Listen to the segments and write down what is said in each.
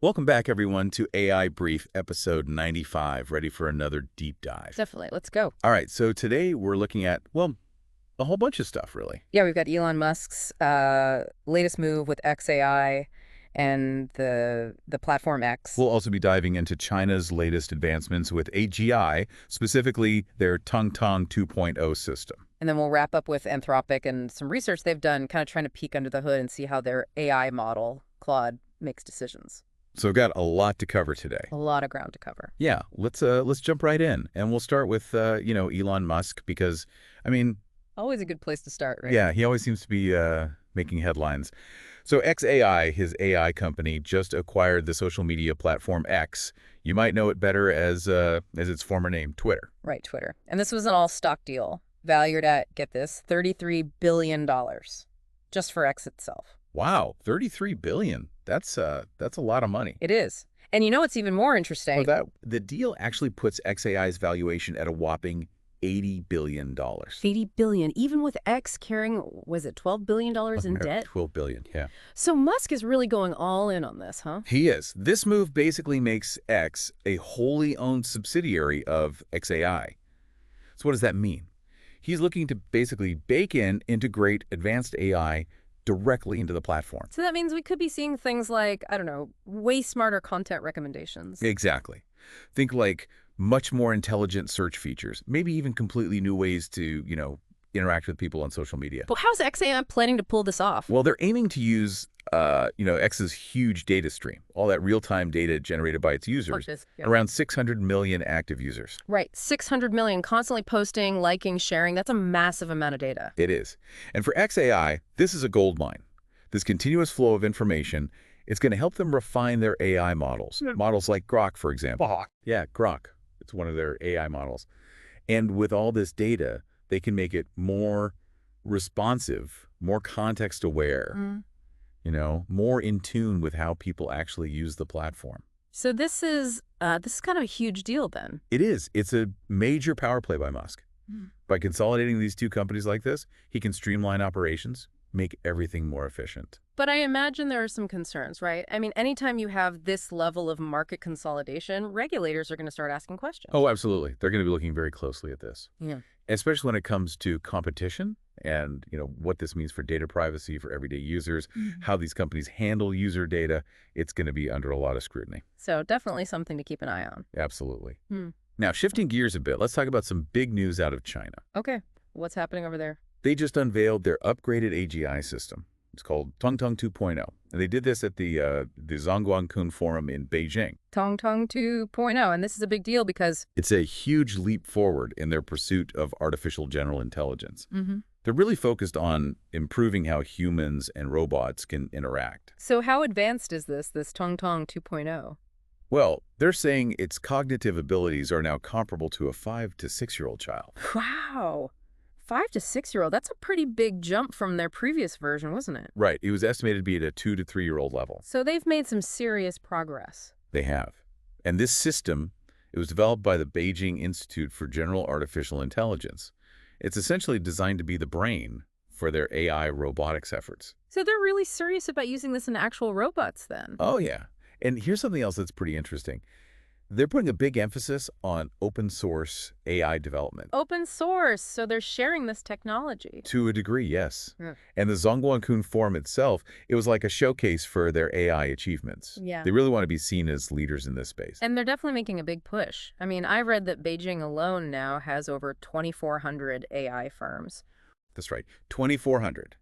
Welcome back, everyone, to AI Brief, episode 95, ready for another deep dive. Definitely. Let's go. All right, so today we're looking at, well, a whole bunch of stuff, really. Yeah, we've got Elon Musk's latest move with xAI and the platform X. We'll also be diving into China's latest advancements with AGI, specifically their TongTong 2.0 system. And then we'll wrap up with Anthropic and some research they've done, kind of trying to peek under the hood and see how their AI model, Claude, makes decisions. So we've got a lot to cover today. A lot of ground to cover. Yeah, let's jump right in, and we'll start with Elon Musk because, I mean, Always a good place to start, right? yeah, he always seems to be making headlines. So xAI, his AI company, just acquired the social media platform X. You might know it better as its former name, Twitter. Right, Twitter. And this was an all-stock deal, valued at, get this, $33 billion, just for X itself. Wow, 33 billion. That's a lot of money. It is. And you know what's even more interesting? The deal actually puts xAI's valuation at a whopping $80 billion. 80 billion, even with X carrying, was it $12 billion in debt? 12 billion, yeah. So Musk is really going all in on this, huh? He is. This move basically makes X a wholly owned subsidiary of xAI. So what does that mean? He's looking to basically integrate advanced AI directly into the platform. So that means we could be seeing things like, I don't know, way smarter content recommendations. Exactly. Think like much more intelligent search features, maybe even completely new ways to, interact with people on social media. But how's xAI planning to pull this off? Well, they're aiming to use, X's huge data stream, all that real-time data generated by its users, around 600 million active users. Right, 600 million constantly posting, liking, sharing. That's a massive amount of data. It is. And for xAI, this is a gold mine. This continuous flow of information, it's going to help them refine their AI models. Models like Grok, for example. Yeah, Grok. It's one of their AI models. And with all this data, they can make it more responsive, more context-aware, more in tune with how people actually use the platform. So this is kind of a huge deal then. It is. It's a major power play by Musk. By consolidating these two companies like this, he can streamline operations, make everything more efficient. But I imagine there are some concerns, right? I mean, anytime you have this level of market consolidation, regulators are going to start asking questions. Oh, absolutely. They're going to be looking very closely at this. Yeah. Especially when it comes to competition and, what this means for data privacy for everyday users, how these companies handle user data. It's going to be under a lot of scrutiny. So definitely something to keep an eye on. Absolutely. Now, shifting gears a bit, let's talk about some big news out of China. Okay. What's happening over there? They just unveiled their upgraded AGI system. It's called TongTong 2.0. And they did this at the Zhongguancun Forum in Beijing. TongTong 2.0. And this is a big deal because it's a huge leap forward in their pursuit of artificial general intelligence. They're really focused on improving how humans and robots can interact. So how advanced is this TongTong 2.0? Well, they're saying its cognitive abilities are now comparable to a 5 to 6-year-old child. Wow. 5 to 6-year-old, that's a pretty big jump from their previous version, wasn't it? Right. It was estimated to be at a 2 to 3-year-old level. So they've made some serious progress. They have. And this system, it was developed by the Beijing Institute for General Artificial Intelligence. It's essentially designed to be the brain for their AI robotics efforts. So they're really serious about using this in actual robots then? Oh, yeah. And here's something else that's pretty interesting. They're putting a big emphasis on open source AI development. Open source, so they're sharing this technology. To a degree, yes. Yeah. And the Zhongguancun Forum itself, it was like a showcase for their AI achievements. Yeah. They really want to be seen as leaders in this space. And they're definitely making a big push. I mean, I read that Beijing alone now has over 2,400 AI firms. That's right, 2,400.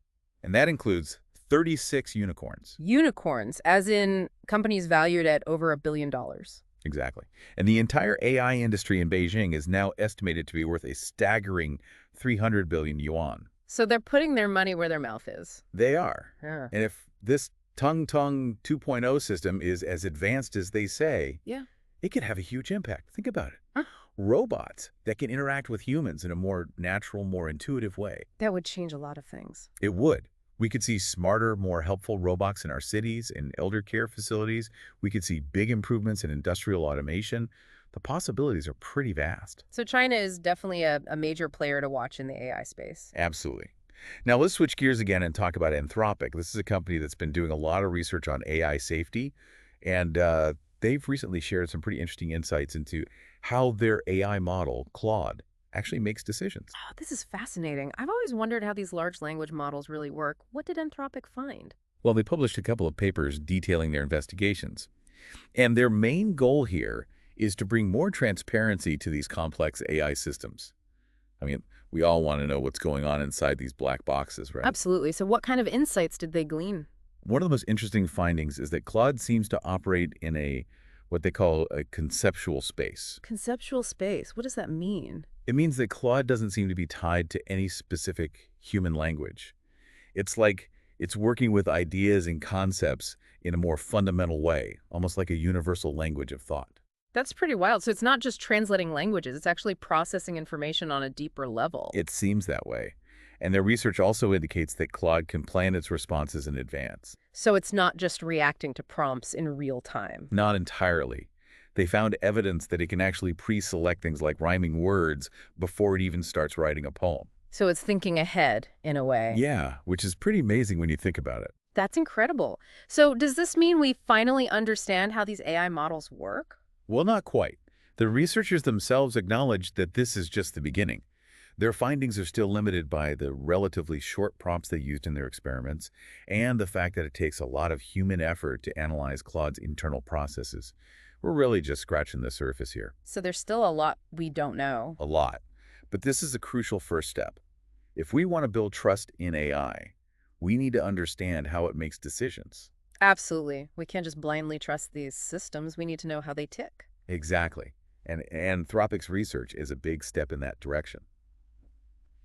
And that includes 36 unicorns. Unicorns, as in companies valued at over $1 billion. Exactly. And the entire AI industry in Beijing is now estimated to be worth a staggering 300 billion yuan. So they're putting their money where their mouth is. They are. Yeah. And if this TongTong 2.0 system is as advanced as they say, it could have a huge impact. Think about it. Huh? Robots that can interact with humans in a more natural, more intuitive way. That would change a lot of things. It would. We could see smarter, more helpful robots in our cities and elder care facilities. We could see big improvements in industrial automation. The possibilities are pretty vast. So China is definitely a major player to watch in the AI space. Absolutely. Now let's switch gears again and talk about Anthropic. This is a company that's been doing a lot of research on AI safety And they've recently shared some pretty interesting insights into how their AI model, Claude, actually makes decisions. Oh, this is fascinating. I've always wondered how these large language models really work. What did Anthropic find? Well, they published a couple of papers detailing their investigations. And their main goal here is to bring more transparency to these complex AI systems. I mean, we all want to know what's going on inside these black boxes, right? Absolutely. So what kind of insights did they glean? One of the most interesting findings is that Claude seems to operate in what they call a conceptual space. Conceptual space. What does that mean? It means that Claude doesn't seem to be tied to any specific human language. It's like it's working with ideas and concepts in a more fundamental way, almost like a universal language of thought. That's pretty wild. So it's not just translating languages, it's actually processing information on a deeper level. It seems that way. And their research also indicates that Claude can plan its responses in advance. So it's not just reacting to prompts in real time. Not entirely. They found evidence that it can actually pre-select things like rhyming words before it even starts writing a poem. So it's thinking ahead, in a way. Yeah, which is pretty amazing when you think about it. That's incredible. So does this mean we finally understand how these AI models work? Well, not quite. The researchers themselves acknowledge that this is just the beginning. Their findings are still limited by the relatively short prompts they used in their experiments and the fact that it takes a lot of human effort to analyze Claude's internal processes. We're really just scratching the surface here. So there's still a lot we don't know. A lot. But this is a crucial first step. If we want to build trust in AI, we need to understand how it makes decisions. Absolutely. We can't just blindly trust these systems. We need to know how they tick. Exactly. And Anthropic's research is a big step in that direction.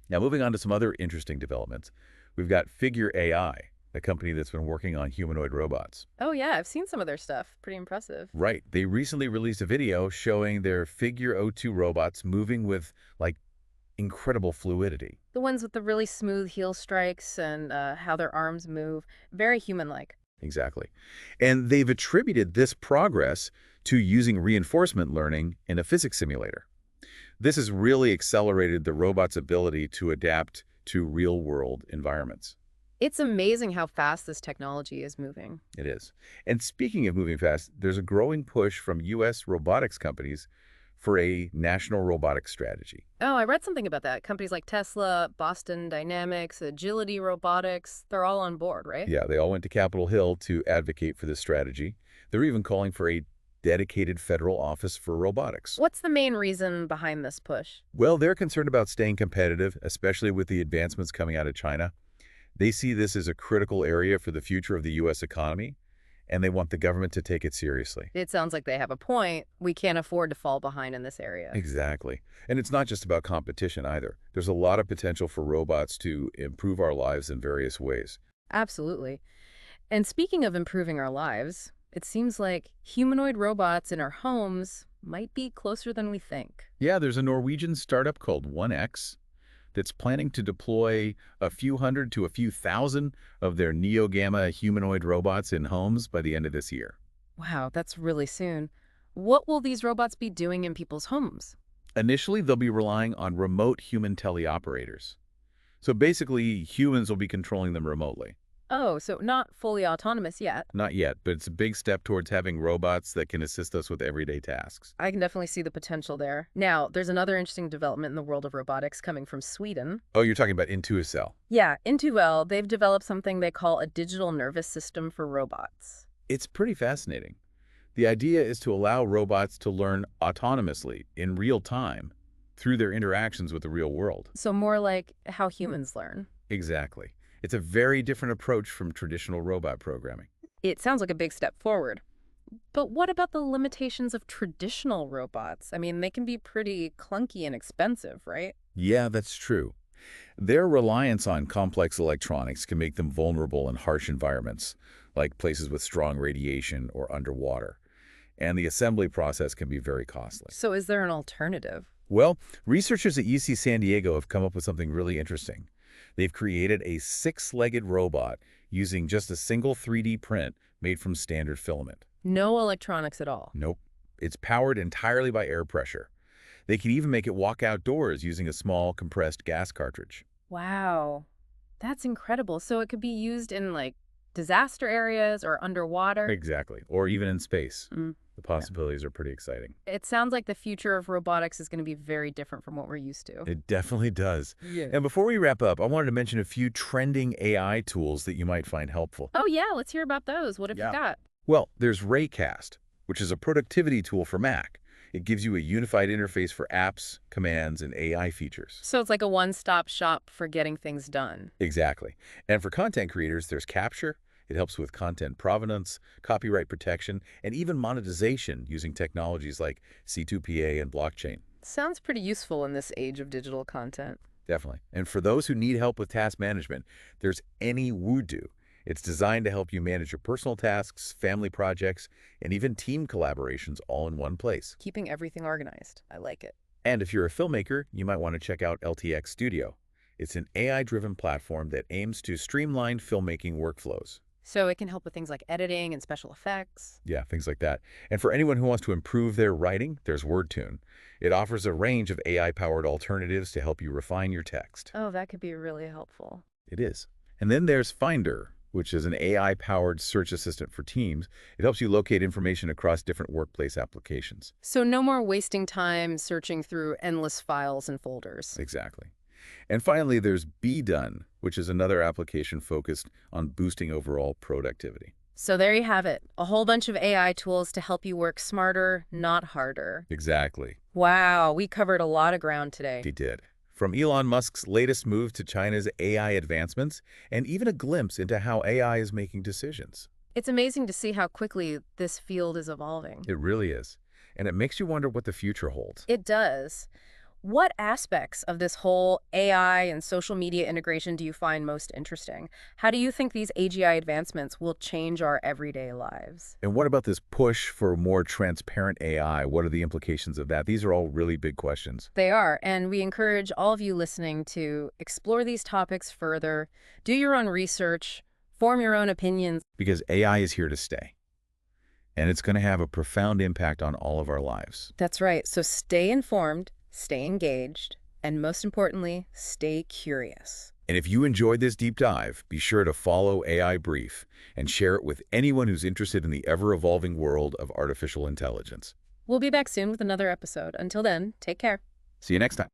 Now, moving on to some other interesting developments, we've got Figure AI, a company that's been working on humanoid robots. Oh, yeah. I've seen some of their stuff. Pretty impressive. Right. They recently released a video showing their Figure O2 robots moving with, like, incredible fluidity. The ones with the really smooth heel strikes and how their arms move. Very human-like. Exactly. And they've attributed this progress to using reinforcement learning in a physics simulator. This has really accelerated the robot's ability to adapt to real-world environments. It's amazing how fast this technology is moving. It is. And speaking of moving fast, there's a growing push from U.S. robotics companies for a national robotics strategy. Oh, I read something about that. Companies like Tesla, Boston Dynamics, Agility Robotics, they're all on board, right? Yeah, they all went to Capitol Hill to advocate for this strategy. They're even calling for a dedicated federal office for robotics. What's the main reason behind this push? Well, they're concerned about staying competitive, especially with the advancements coming out of China. They see this as a critical area for the future of the U.S. economy, and they want the government to take it seriously. It sounds like they have a point. We can't afford to fall behind in this area. Exactly. And it's not just about competition either. There's a lot of potential for robots to improve our lives in various ways. Absolutely. And speaking of improving our lives, it seems like humanoid robots in our homes might be closer than we think. Yeah, there's a Norwegian startup called 1X that's planning to deploy a few hundred to a few thousand of their Neo-Gamma humanoid robots in homes by the end of this year. Wow, that's really soon. What will these robots be doing in people's homes? Initially, they'll be relying on remote human teleoperators. So basically, humans will be controlling them remotely. Oh, so not fully autonomous yet. Not yet, but it's a big step towards having robots that can assist us with everyday tasks. I can definitely see the potential there. Now, there's another interesting development in the world of robotics coming from Sweden. Oh, you're talking about IntuiCell. Yeah, IntuiCell, they've developed something they call a digital nervous system for robots. It's pretty fascinating. The idea is to allow robots to learn autonomously in real time through their interactions with the real world. So more like how humans learn. Exactly. It's a very different approach from traditional robot programming. It sounds like a big step forward. But what about the limitations of traditional robots? I mean, they can be pretty clunky and expensive, right? Yeah, that's true. Their reliance on complex electronics can make them vulnerable in harsh environments, like places with strong radiation or underwater. And the assembly process can be very costly. So is there an alternative? Well, researchers at UC San Diego have come up with something really interesting. They've created a six-legged robot using just a single 3D print made from standard filament. No electronics at all. Nope. It's powered entirely by air pressure. They can even make it walk outdoors using a small compressed gas cartridge. Wow. That's incredible. So it could be used in, like, disaster areas or underwater. Exactly. Or even in space. Mm. The possibilities are pretty exciting. It sounds like the future of robotics is going to be very different from what we're used to. It definitely does. Yeah. And before we wrap up, I wanted to mention a few trending AI tools that you might find helpful. Oh, yeah, let's hear about those. What have you got? Well, there's Raycast, which is a productivity tool for Mac. It gives you a unified interface for apps, commands, and AI features. So it's like a one-stop shop for getting things done. Exactly. And for content creators, there's Capture. It helps with content provenance, copyright protection, and even monetization using technologies like C2PA and blockchain. Sounds pretty useful in this age of digital content. Definitely. And for those who need help with task management, there's AnyWoodoo. It's designed to help you manage your personal tasks, family projects, and even team collaborations all in one place. Keeping everything organized. I like it. And if you're a filmmaker, you might want to check out LTX Studio. It's an AI-driven platform that aims to streamline filmmaking workflows. So it can help with things like editing and special effects. Yeah, things like that. And for anyone who wants to improve their writing, there's WordTune. It offers a range of AI-powered alternatives to help you refine your text. Oh, that could be really helpful. It is. And then there's Finder, which is an AI-powered search assistant for teams. It helps you locate information across different workplace applications. So no more wasting time searching through endless files and folders. Exactly. And finally, there's Be Done, which is another application focused on boosting overall productivity. So there you have it. A whole bunch of AI tools to help you work smarter, not harder. Exactly. Wow, we covered a lot of ground today. He did. From Elon Musk's latest move to China's AI advancements, and even a glimpse into how AI is making decisions. It's amazing to see how quickly this field is evolving. It really is. And it makes you wonder what the future holds. It does. What aspects of this whole AI and social media integration do you find most interesting? How do you think these AGI advancements will change our everyday lives? And what about this push for more transparent AI? What are the implications of that? These are all really big questions. They are, and we encourage all of you listening to explore these topics further, do your own research, form your own opinions. Because AI is here to stay. And it's going to have a profound impact on all of our lives. That's right. So stay informed, stay engaged, and most importantly, stay curious. And if you enjoyed this deep dive, be sure to follow AI Brief and share it with anyone who's interested in the ever-evolving world of artificial intelligence. We'll be back soon with another episode. Until then, take care. See you next time.